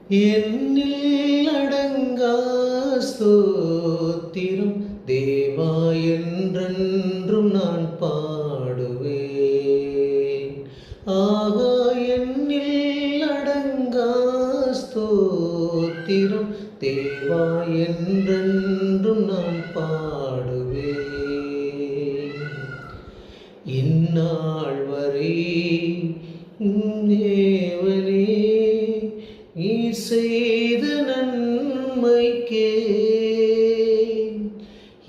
என்னில் அடங்கா ஸ்தோத்திரம் தேவா என்றென்றும் நான் பாடுவேன். ஆகா என்னில் அடங்கா ஸ்தோத்திரம் தேவா என்றென்றும் நான் பாடுவேன். இந்நாள் வரை தேவனே நீ செய்த நன்மைக்கே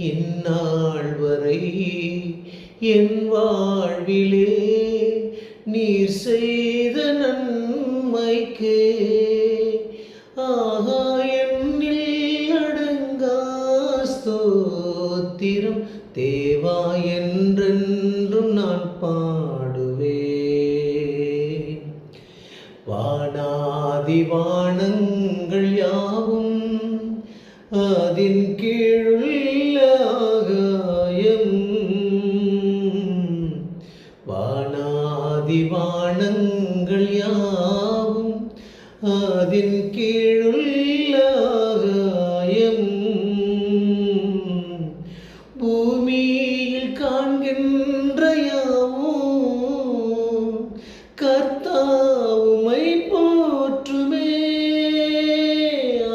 இந்நாள் வரை என் வாழ்விலே நீர் செய்த நன்மைக்கே ஆகா என்னில் அடங்கா ஸ்தோத்திரம் தேவா என்றென்றும் நான் பாடுவேன். வானாதி வானங்கள் யாவும் அதின் கீழுள்ள ஆகாயம் வானாதி வானங்கள் யாவும் அதின் கீழுள்ள ஆகாயம் பூமியில் காண்கின்ற யாவும் கர்த்தாவுமை போற்றுமே.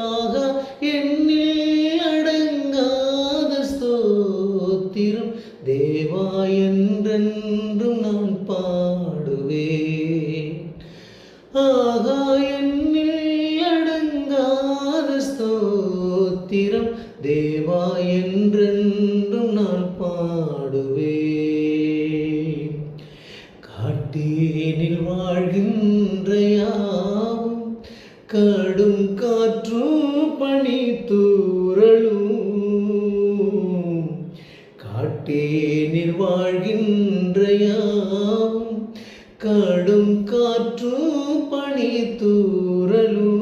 ஆக என்னில் அடங்காத ஸ்தோத்திரம் தேவா என்றென்றும் நான் பாடுவேன். ஆகா என்னில் அடங்காத ஸ்தோத்திரம் தேவா என்றென்றும் நான் பாடுவேன். காட்டேனில் வாழ்கின்ற யாவும் கடும் காற்றும் பனி தூறலும் காட்டேனில் வாழ்கின்ற யாவும் கடும் காற்றும் பனி தூறலும்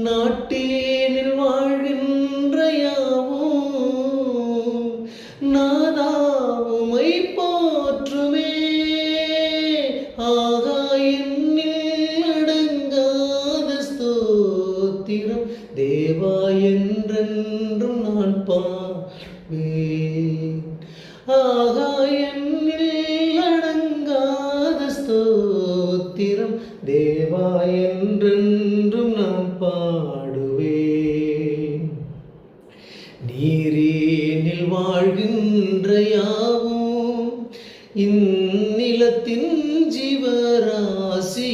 நாட்டேனில் வாழ்கின்ற யாவும் நாதாவுமை போற்றுமே. ஆகா என்னில் அடங்காத ஸ்தோத்திரம் தேவா என்றென்றும் நான் பாடுவேன். ஆகா என்னில் அடங்காத ஸ்தோத்திரம் தேவா என்றென்றும் நான் பாடுவேன். நீரேனில் வாழ்கின்ற யாவும் இந்நிலத்தின் ஜீவராசி